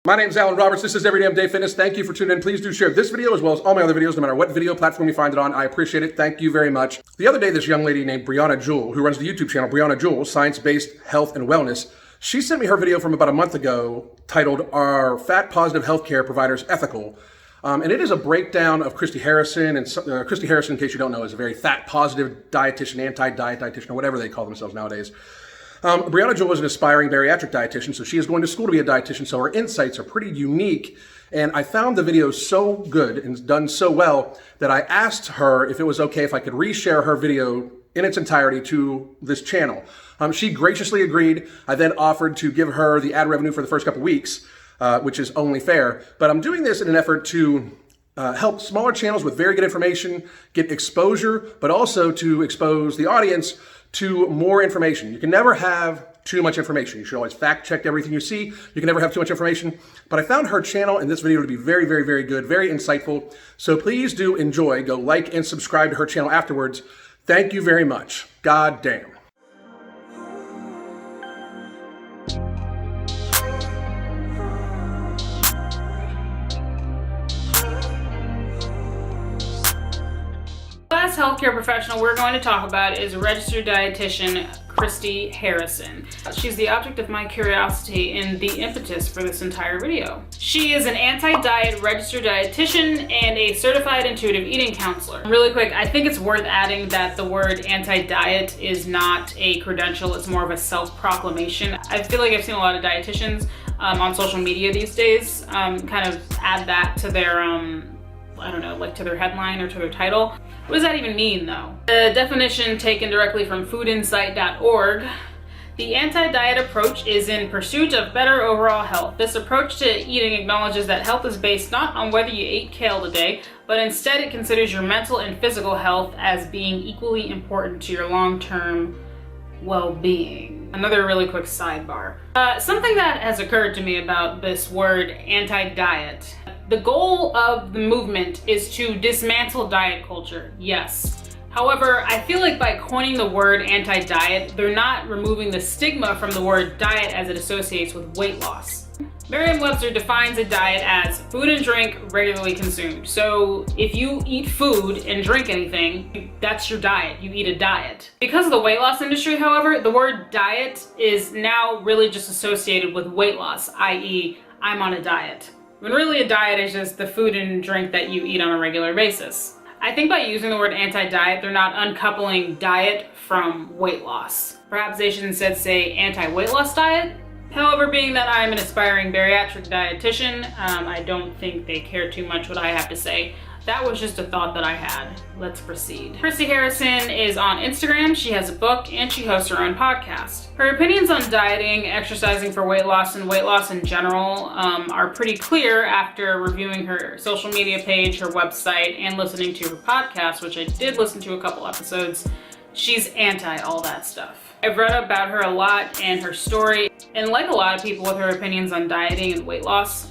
My name is Alan Roberts. This is Every Damn Day Fitness. Thank you for tuning in. Please do share this video as well as all my other videos, no matter what video platform you find it on. I appreciate it. Thank you very much. The other day, this young lady named Briannah Jewell, who runs the YouTube channel Briannah Jewell, Science-Based Health and Wellness, she sent me her video from about a month ago titled, Are Fat Positive Healthcare Providers Ethical? And it is a breakdown of Christy Harrison. And Christy Harrison, in case you don't know, is a very fat positive dietitian, anti-diet dietitian, or whatever they call themselves nowadays. Briannah Jewell is an aspiring bariatric dietitian, so she is going to school to be a dietitian, so her insights are pretty unique. And I found the video so good and done so well that I asked her if it was okay if I could reshare her video in its entirety to this channel. She graciously agreed. I then offered to give her the ad revenue for the first couple weeks, which is only fair. But I'm doing this in an effort to help smaller channels with very good information get exposure, but also to expose the audience to more information. You can never have too much information. You should always fact check everything you see. You can never have too much information. But I found her channel and this video to be very, very, very good, very insightful. So please do enjoy. Go like and subscribe to her channel afterwards. Thank you very much. God damn. Last healthcare professional we're going to talk about is registered dietitian Christy Harrison. She's the object of my curiosity and the impetus for this entire video. She is an anti-diet registered dietitian and a certified intuitive eating counselor. Really quick, I think it's worth adding that the word anti-diet is not a credential, it's more of a self-proclamation. I feel like I've seen a lot of dietitians on social media these days kind of add that to their I don't know, like to their headline or to their title. What does that even mean though? The definition taken directly from foodinsight.org. The anti-diet approach is in pursuit of better overall health. This approach to eating acknowledges that health is based not on whether you ate kale today, but instead it considers your mental and physical health as being equally important to your long-term well-being. Another really quick sidebar. Something that has occurred to me about this word anti-diet. The goal of the movement is to dismantle diet culture, yes. However, I feel like by coining the word anti-diet, they're not removing the stigma from the word diet as it associates with weight loss. Merriam-Webster defines a diet as food and drink regularly consumed. So if you eat food and drink anything, that's your diet. You eat a diet. Because of the weight loss industry, however, the word diet is now really just associated with weight loss, i.e. I'm on a diet. When really a diet is just the food and drink that you eat on a regular basis. I think by using the word anti-diet, they're not uncoupling diet from weight loss. Perhaps they should instead say anti-weight loss diet. However, being that I'm an aspiring bariatric dietitian, I don't think they care too much what I have to say. That was just a thought that I had. Let's proceed. Christy Harrison is on Instagram, she has a book, and she hosts her own podcast. Her opinions on dieting, exercising for weight loss, and weight loss in general are pretty clear after reviewing her social media page, her website, and listening to her podcast, which I did listen to a couple episodes. She's anti all that stuff. I've read about her a lot and her story, and like a lot of people with her opinions on dieting and weight loss,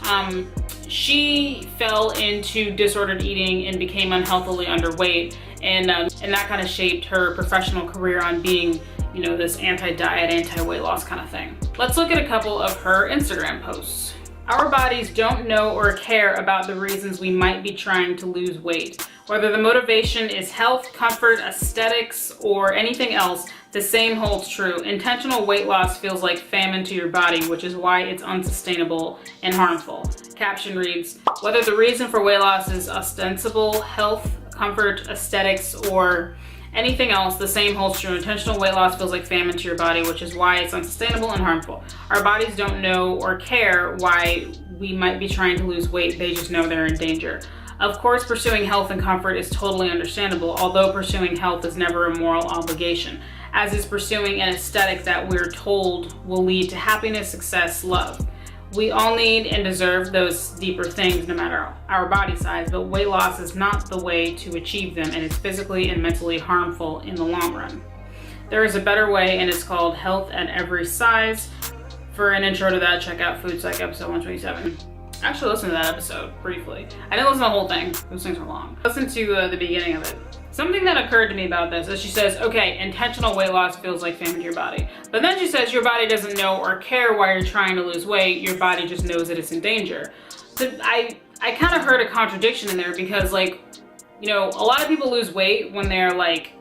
she fell into disordered eating and became unhealthily underweight, and that kind of shaped her professional career on being, you know, this anti-diet, anti-weight loss kind of thing. Let's look at a couple of her Instagram posts. Our bodies don't know or care about the reasons we might be trying to lose weight. Whether the motivation is health, comfort, aesthetics, or anything else, the same holds true. Intentional weight loss feels like famine to your body, which is why it's unsustainable and harmful. Caption reads, whether the reason for weight loss is ostensible health, comfort, aesthetics, or anything else, the same holds true. Intentional weight loss feels like famine to your body, which is why it's unsustainable and harmful. Our bodies don't know or care why we might be trying to lose weight. They just know they're in danger. Of course, pursuing health and comfort is totally understandable, although pursuing health is never a moral obligation, as is pursuing an aesthetic that we're told will lead to happiness, success, love. We all need and deserve those deeper things no matter our body size, but weight loss is not the way to achieve them, and it's physically and mentally harmful in the long run. There is a better way, and it's called health at every size. For an intro to that, check out Food Psych episode 127. Actually listened to that episode briefly. I didn't listen to the whole thing. Those things are long. Listen to the beginning of it. Something that occurred to me about this is she says, okay, intentional weight loss feels like famine to your body. But then she says your body doesn't know or care why you're trying to lose weight. Your body just knows that it's in danger. So I kind of heard a contradiction in there because, like, you know, a lot of people lose weight when they're like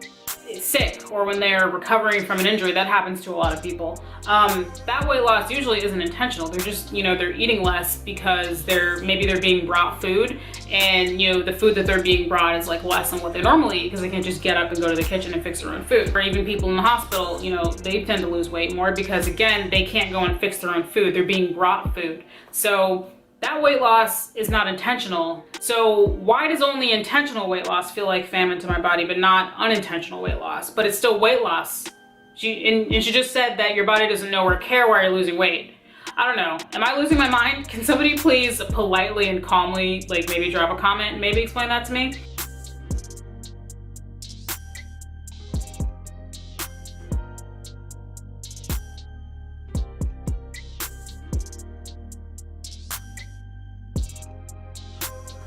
sick or when they're recovering from an injury. That happens to a lot of people. That weight loss usually isn't intentional. They're just, you know, they're eating less because maybe they're being brought food, and, you know, the food that they're being brought is like less than what they normally eat because they can't just get up and go to the kitchen and fix their own food. Or even people in the hospital, you know, they tend to lose weight more because, again, they can't go and fix their own food. They're being brought food. So that weight loss is not intentional. So why does only intentional weight loss feel like famine to my body, but not unintentional weight loss? But it's still weight loss. She just said that your body doesn't know or care why you're losing weight. I don't know. Am I losing my mind? Can somebody please politely and calmly, like, maybe drop a comment and maybe explain that to me?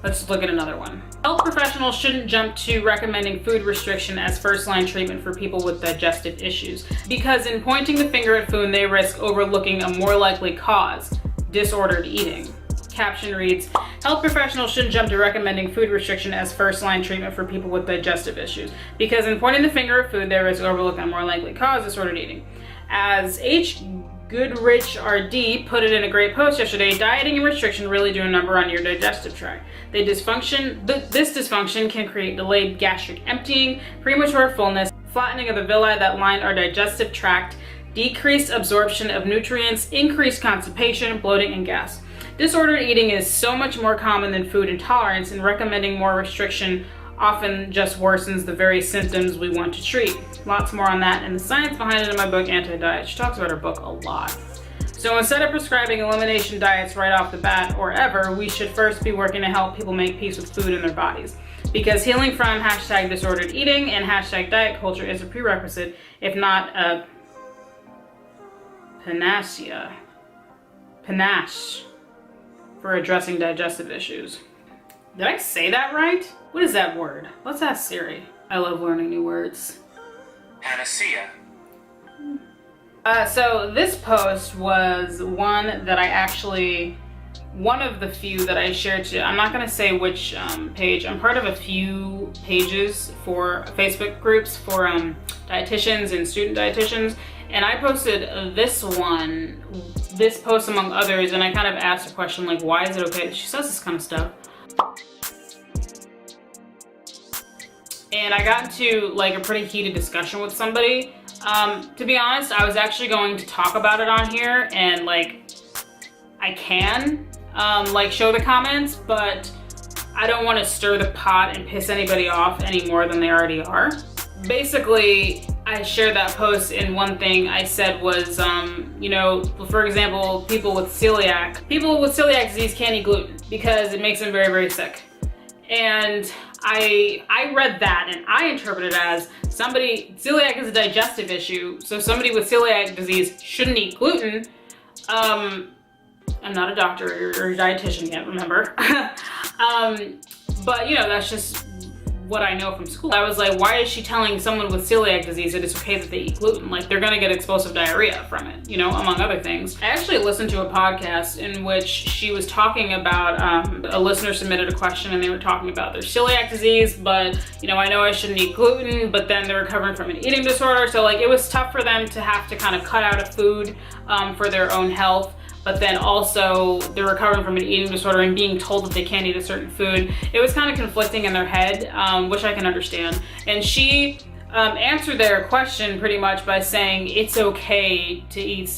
Let's look at another one. Health professionals shouldn't jump to recommending food restriction as first-line treatment for people with digestive issues, because in pointing the finger at food, they risk overlooking a more likely cause, disordered eating. Caption reads, health professionals shouldn't jump to recommending food restriction as first-line treatment for people with digestive issues, because in pointing the finger at food, they risk overlooking a more likely cause, disordered eating. As H. Goodrich RD put it in a great post yesterday, dieting and restriction really do a number on your digestive tract. This dysfunction can create delayed gastric emptying, premature fullness, flattening of the villi that line our digestive tract, decreased absorption of nutrients, increased constipation, bloating, and gas. Disordered eating is so much more common than food intolerance, and recommending more restriction often just worsens the very symptoms we want to treat. Lots more on that and the science behind it in my book, Anti-Diet. She talks about her book a lot. So instead of prescribing elimination diets right off the bat or ever, we should first be working to help people make peace with food in their bodies. Because healing from hashtag disordered eating and hashtag diet culture is a prerequisite, if not a panache for addressing digestive issues. Did I say that right? What is that word? Let's ask Siri. I love learning new words. Panacea. So this post was one of the few that I shared to, I'm not gonna say which page. I'm part of a few pages for Facebook groups for dietitians and student dietitians. And I posted this post among others, and I kind of asked a question like, why is it okay? She says this kind of stuff. And I got into like a pretty heated discussion with somebody. To be honest, I was actually going to talk about it on here, and like I can like show the comments, but I don't want to stir the pot and piss anybody off any more than they already are. Basically, I shared that post, and one thing I said was, you know, for example, people with celiac disease can't eat gluten because it makes them very, very sick. And I read that and I interpreted it as celiac is a digestive issue, so somebody with celiac disease shouldn't eat gluten. I'm not a doctor or a dietitian yet, remember? But you know, that's just what I know from school. I was like, why is she telling someone with celiac disease that it's okay that they eat gluten? Like, they're gonna get explosive diarrhea from it, you know, among other things. I actually listened to a podcast in which she was talking about, a listener submitted a question and they were talking about their celiac disease, but, you know, I know I shouldn't eat gluten, but then they're recovering from an eating disorder. So like, it was tough for them to have to kind of cut out a food for their own health. But then also they're recovering from an eating disorder and being told that they can't eat a certain food. It was kind of conflicting in their head, which I can understand. And she answered their question pretty much by saying it's okay to eat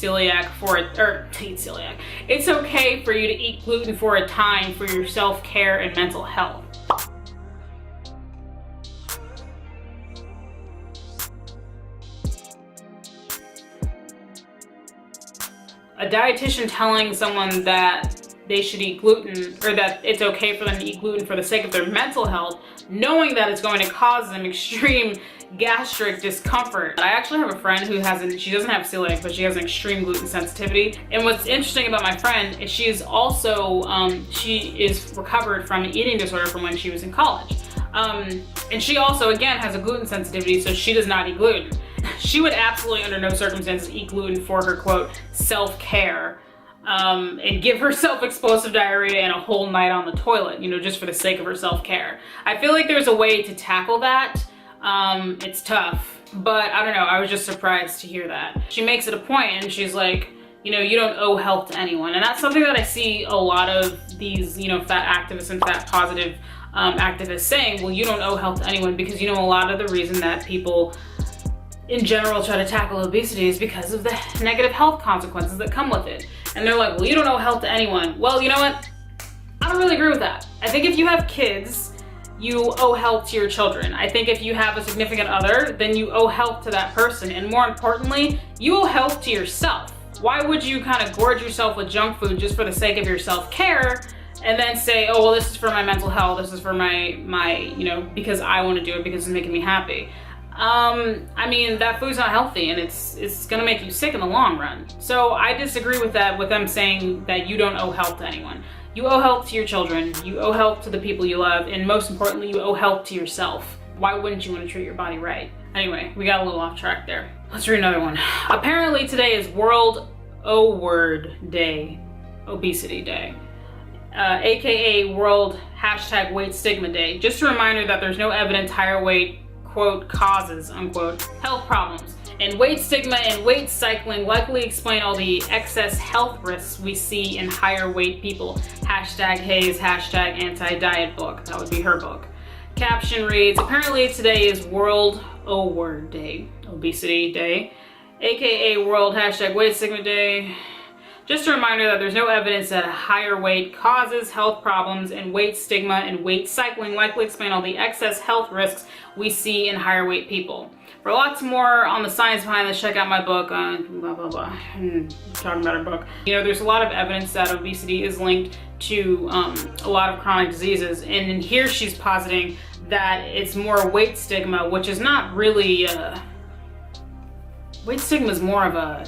It's okay for you to eat gluten for a time for your self-care and mental health. A dietitian telling someone that they should eat gluten, or that it's okay for them to eat gluten for the sake of their mental health, knowing that it's going to cause them extreme, gastric discomfort. I actually have a friend who she doesn't have celiac, but she has an extreme gluten sensitivity. And what's interesting about my friend is she is also, she is recovered from an eating disorder from when she was in college. And she also, again, has a gluten sensitivity, so she does not eat gluten. She would absolutely under no circumstances eat gluten for her, quote, self-care. And give herself explosive diarrhea and a whole night on the toilet, you know, just for the sake of her self-care. I feel like there's a way to tackle that. It's tough, but I don't know, I was just surprised to hear that. She makes it a point and she's like, you know, you don't owe health to anyone. And that's something that I see a lot of these, you know, fat activists and fat positive activists saying, well, you don't owe health to anyone, because, you know, a lot of the reason that people in general try to tackle obesity is because of the negative health consequences that come with it. And they're like, well, you don't owe health to anyone. Well, you know what? I don't really agree with that. I think if you have kids, you owe health to your children. I think if you have a significant other, then you owe health to that person. And more importantly, you owe health to yourself. Why would you kind of gorge yourself with junk food just for the sake of your self-care and then say, oh, well, this is for my mental health, this is for my, you know, because I want to do it because it's making me happy. I mean, that food's not healthy and it's gonna make you sick in the long run. So I disagree with that, with them saying that you don't owe health to anyone. You owe health to your children, you owe health to the people you love, and most importantly, you owe health to yourself. Why wouldn't you want to treat your body right? Anyway, we got a little off track there. Let's read another one. Apparently today is World O-Word Day, Obesity Day. AKA World #Weight Stigma Day. Just a reminder that there's no evidence higher weight, quote, causes, unquote, health problems. And weight stigma and weight cycling likely explain all the excess health risks we see in higher weight people. #Hayes, #anti-diet book. That would be her book. Caption reads, apparently today is World O-Word Day, Obesity Day, AKA World #Weight Stigma Day. Just a reminder that there's no evidence that a higher weight causes health problems, and weight stigma and weight cycling likely explain all the excess health risks we see in higher weight people. For lots more on the science behind this, check out my book, blah, blah, blah. Talking about her book. You know, there's a lot of evidence that obesity is linked to a lot of chronic diseases. And in here she's positing that it's more weight stigma, which is not really, weight stigma is more of a,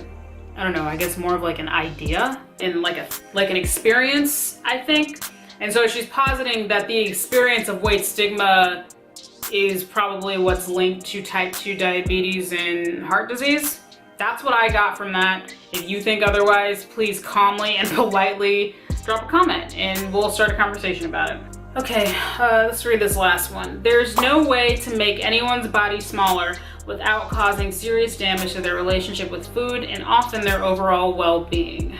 I don't know, I guess more of like an idea and like an experience, I think. And so she's positing that the experience of weight stigma is probably what's linked to type 2 diabetes and heart disease. That's what I got from that. If you think otherwise, please calmly and politely drop a comment and we'll start a conversation about it. Okay, let's read this last one. There's no way to make anyone's body smaller without causing serious damage to their relationship with food and often their overall well-being.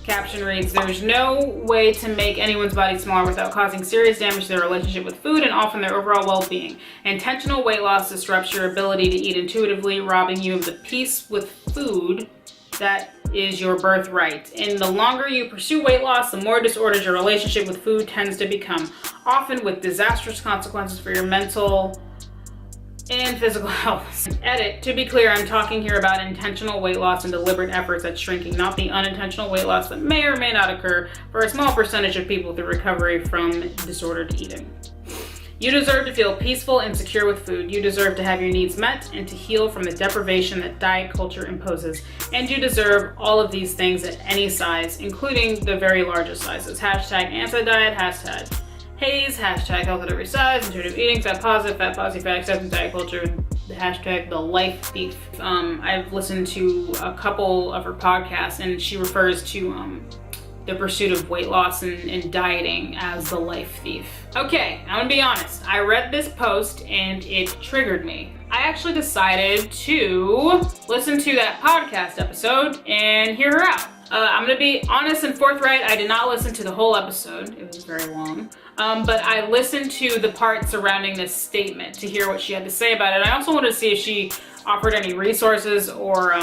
Caption reads, there's no way to make anyone's body smaller without causing serious damage to their relationship with food and often their overall well-being. Intentional weight loss disrupts your ability to eat intuitively, robbing you of the peace with food that is your birthright. And the longer you pursue weight loss, the more disordered your relationship with food tends to become, often with disastrous consequences for your mental and physical health. Edit, to be clear, I'm talking here about intentional weight loss and deliberate efforts at shrinking, not the unintentional weight loss that may or may not occur for a small percentage of people through recovery from disordered eating. You deserve to feel peaceful and secure with food. You deserve to have your needs met and to heal from the deprivation that diet culture imposes. And you deserve all of these things at any size, including the very largest sizes. #anti-diet, #Hayes, #health at every size, intuitive eating, fat positive, fat acceptance, diet culture, the the life thief. I've listened to a couple of her podcasts and she refers to the pursuit of weight loss and dieting as the life thief. Okay, I'm gonna be honest. I read this post and it triggered me. I actually decided to listen to that podcast episode and hear her out. I'm gonna be honest and forthright. I did not listen to the whole episode. It was very long. But I listened to the part surrounding this statement to hear what she had to say about it. I also wanted to see if she offered any resources or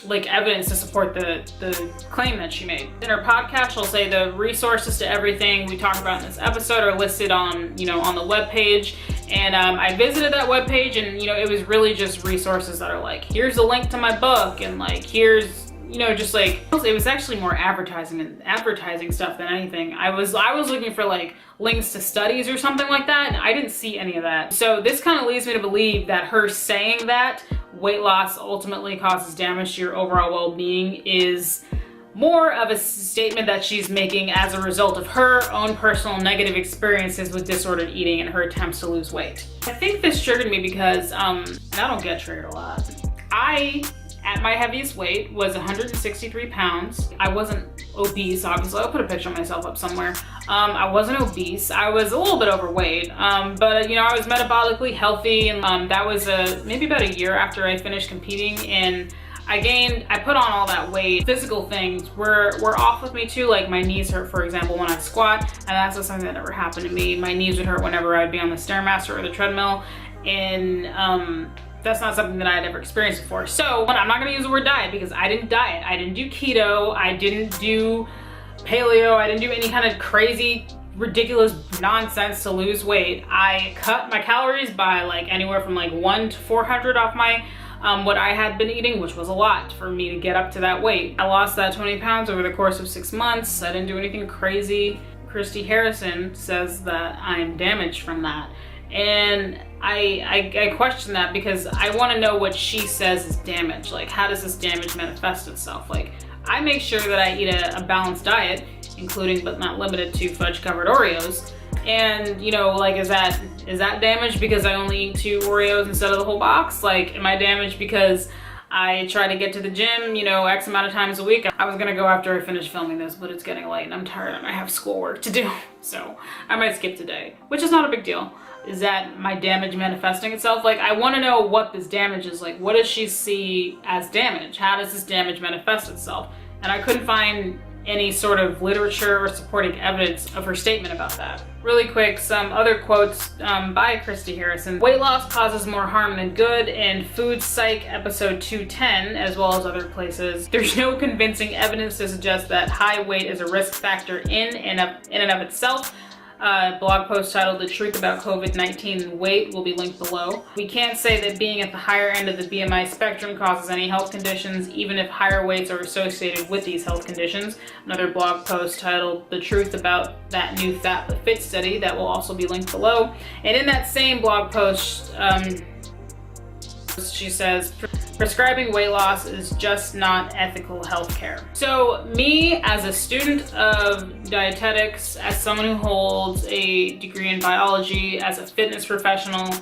like evidence to support the claim that she made. In her podcast, she'll say the resources to everything we talk about in this episode are listed on, on the webpage. And I visited that webpage and, it was really just resources that are like, here's a link to my book and like, here's you know, just like, it was actually more advertising stuff than anything. I was looking for like links to studies or something like that, and I didn't see any of that. So this kind of leads me to believe that her saying that weight loss ultimately causes damage to your overall well-being is more of a statement that she's making as a result of her own personal negative experiences with disordered eating and her attempts to lose weight. I think this triggered me because, and I don't get triggered a lot. At my heaviest weight was 163 pounds. I wasn't obese, obviously. I'll put a picture of myself up somewhere. I wasn't obese. I was a little bit overweight, but you know, I was metabolically healthy, and that was maybe about a year after I finished competing, and I put on all that weight. Physical things were off with me too, like my knees hurt, for example, when I squat, and that's not something that ever happened to me. My knees would hurt whenever I'd be on the Stairmaster or the treadmill, and that's not something that I had ever experienced before. So I'm not gonna use the word diet because I didn't diet. I didn't do keto, I didn't do paleo, I didn't do any kind of crazy, ridiculous nonsense to lose weight. I cut my calories by like anywhere from like 100 to 400 off my what I had been eating, which was a lot for me to get up to that weight. I lost that 20 pounds over the course of 6 months. I didn't do anything crazy. Christy Harrison says that I am damaged from that. And I question that because I want to know what she says is damage. Like, how does this damage manifest itself? Like, I make sure that I eat a balanced diet, including but not limited to fudge covered Oreos. And you know, like, is that damaged because I only eat 2 Oreos instead of the whole box? Like, am I damaged because I try to get to the gym, you know, X amount of times a week? I was gonna go after I finish filming this, but it's getting late and I'm tired and I have schoolwork to do. So I might skip today, which is not a big deal. Is that my damage manifesting itself? Like, I want to know what this damage is. Like, what does she see as damage? How does this damage manifest itself? And I couldn't find any sort of literature or supporting evidence of her statement about that. Really quick, some other quotes by Christy Harrison. Weight loss causes more harm than good in Food Psych episode 210, as well as other places. There's no convincing evidence to suggest that high weight is a risk factor in and of itself. Blog post titled "The Truth About COVID-19 and Weight" will be linked below. We can't say that being at the higher end of the BMI spectrum causes any health conditions, even if higher weights are associated with these health conditions. Another blog post titled "The Truth About That New Fat But Fit Study" that will also be linked below. And in that same blog post, she says, prescribing weight loss is just not ethical healthcare. So me, as a student of dietetics, as someone who holds a degree in biology, as a fitness professional,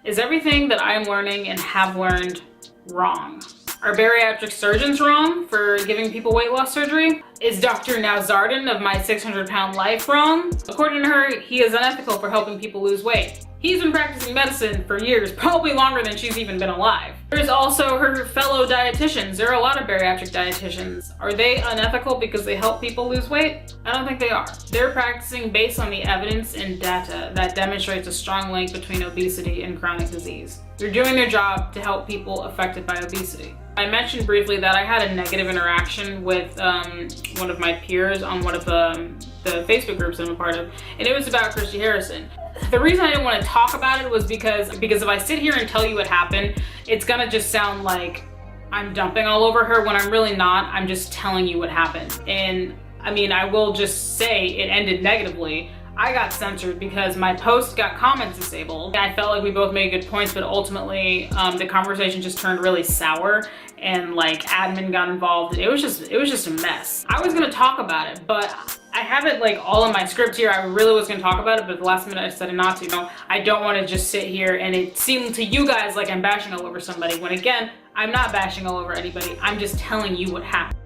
is everything that I'm learning and have learned wrong? Are bariatric surgeons wrong for giving people weight loss surgery? Is Dr. Nowzaradan of My 600-Pound Life wrong? According to her, he is unethical for helping people lose weight. He's been practicing medicine for years, probably longer than she's even been alive. There's also her fellow dietitians. There are a lot of bariatric dietitians. Are they unethical because they help people lose weight? I don't think they are. They're practicing based on the evidence and data that demonstrates a strong link between obesity and chronic disease. They're doing their job to help people affected by obesity. I mentioned briefly that I had a negative interaction with one of my peers on one of the Facebook groups I'm a part of, and it was about Christy Harrison. The reason I didn't want to talk about it was because if I sit here and tell you what happened, it's gonna just sound like I'm dumping all over her when I'm really not. I'm just telling you what happened. And I mean, I will just say it ended negatively. I got censored because my post got comments disabled. I felt like we both made good points, but ultimately the conversation just turned really sour and like admin got involved. It was just a mess. I was gonna talk about it, but I have it like all in my script here. I really was gonna talk about it, but at the last minute I decided not to. No, I don't want to just sit here and it seemed to you guys like I'm bashing all over somebody, when again, I'm not bashing all over anybody. I'm just telling you what happened.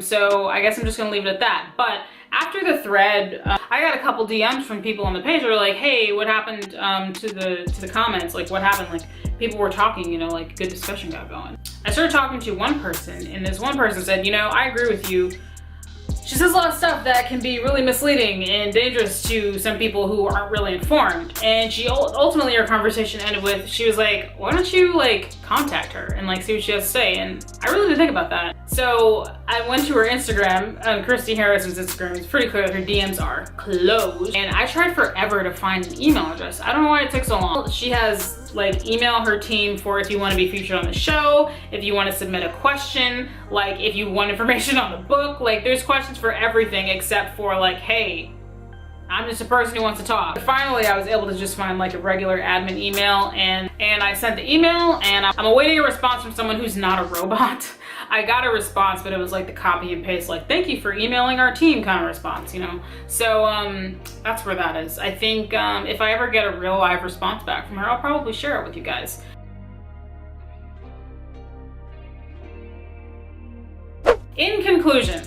So I guess I'm just gonna leave it at that. But after the thread, I got a couple DMs from people on the page that were like, hey, what happened to the comments? Like, what happened? Like, people were talking, you know, like good discussion got going. I started talking to one person, and this one person said, you know, I agree with you. She says a lot of stuff that can be really misleading and dangerous to some people who aren't really informed. And she ultimately, our conversation ended with, she was like, why don't you like contact her and like see what she has to say? And I really did think about that. So I went to her Instagram, Christy Harrison's Instagram. It's pretty clear that her DMs are closed. And I tried forever to find an email address. I don't know why it took so long. She has like email her team for if you want to be featured on the show, if you want to submit a question, like if you want information on the book, like there's questions for everything except for like, hey, I'm just a person who wants to talk. Finally, I was able to just find like a regular admin email and I sent the email and I'm awaiting a response from someone who's not a robot. I got a response, but it was like the copy and paste, like, thank you for emailing our team kind of response, you know? So that's where that is. I think if I ever get a real live response back from her, I'll probably share it with you guys. In conclusion,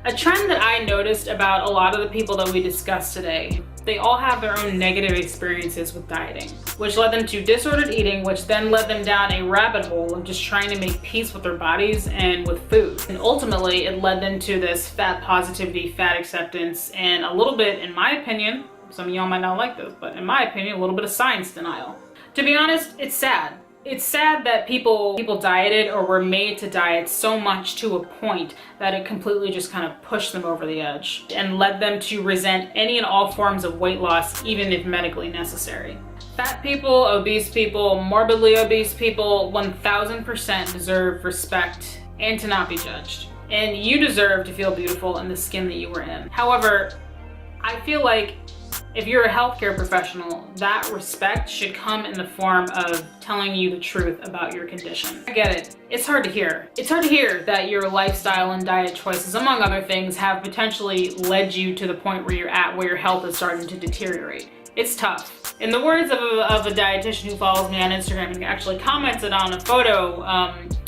a trend that I noticed about a lot of the people that we discussed today, they all have their own negative experiences with dieting, which led them to disordered eating, which then led them down a rabbit hole of just trying to make peace with their bodies and with food. And ultimately, it led them to this fat positivity, fat acceptance, and a little bit, in my opinion, some of y'all might not like this, but in my opinion, a little bit of science denial. To be honest, it's sad. It's sad that people dieted or were made to diet so much to a point that it completely just kind of pushed them over the edge and led them to resent any and all forms of weight loss, even if medically necessary. Fat people, obese people, morbidly obese people 1000% deserve respect and to not be judged. And you deserve to feel beautiful in the skin that you were in. However, I feel like if you're a healthcare professional, that respect should come in the form of telling you the truth about your condition. I get it. It's hard to hear. It's hard to hear that your lifestyle and diet choices, among other things, have potentially led you to the point where you're at, where your health is starting to deteriorate. It's tough. In the words of a dietitian who follows me on Instagram and actually commented on a photo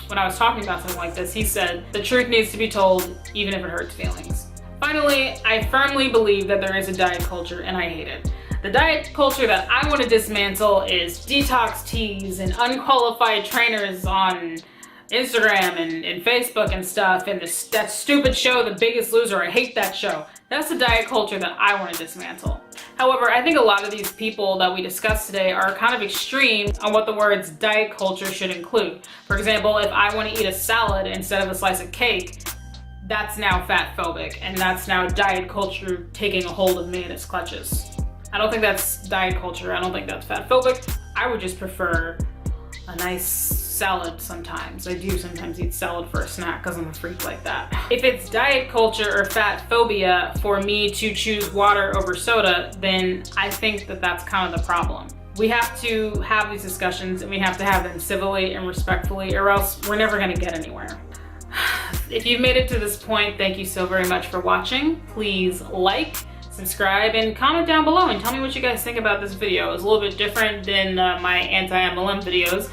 when I was talking about something like this, he said, the truth needs to be told, even if it hurts feelings. Finally, I firmly believe that there is a diet culture and I hate it. The diet culture that I want to dismantle is detox teas and unqualified trainers on Instagram and Facebook and stuff, and that stupid show, The Biggest Loser. I hate that show. That's the diet culture that I want to dismantle. However, I think a lot of these people that we discussed today are kind of extreme on what the words diet culture should include. For example, if I want to eat a salad instead of a slice of cake, that's now fat phobic, and that's now diet culture taking a hold of me in its clutches. I don't think that's diet culture. I don't think that's fat phobic. I would just prefer a nice salad sometimes. I do sometimes eat salad for a snack because I'm a freak like that. If it's diet culture or fat phobia for me to choose water over soda, then I think that that's kind of the problem. We have to have these discussions and we have to have them civilly and respectfully, or else we're never gonna get anywhere. If you've made it to this point, thank you so very much for watching. Please like, subscribe, and comment down below and tell me what you guys think about this video. It's a little bit different than my anti-MLM videos,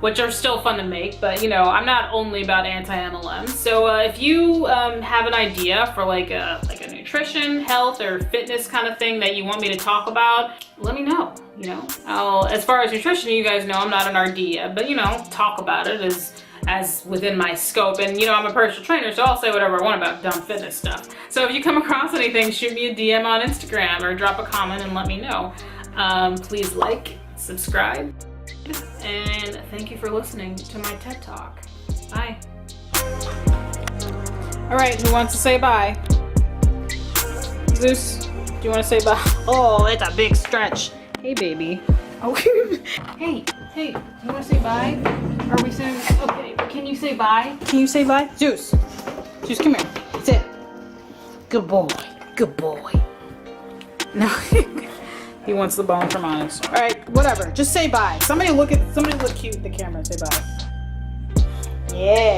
which are still fun to make, but you know, I'm not only about anti-MLM. So if you have an idea for like a nutrition, health, or fitness kind of thing that you want me to talk about, let me know, you know. As far as nutrition, you guys know I'm not an RD yet, but you know, talk about it as within my scope. And you know, I'm a personal trainer, so I'll say whatever I want about dumb fitness stuff. So if you come across anything, shoot me a DM on Instagram or drop a comment and let me know. Please like, subscribe, and thank you for listening to my TED Talk. Bye. All right, who wants to say bye? Zeus, do you want to say bye? Oh, it's a big stretch. Hey, baby. Oh, hey, you want to say bye? Are we saying, okay, can you say bye? Can you say bye? Zeus, come here. Sit. Good boy. No, he wants the bone from Onyx. All right, whatever. Just say bye. Somebody look cute at the camera and say bye. Yeah.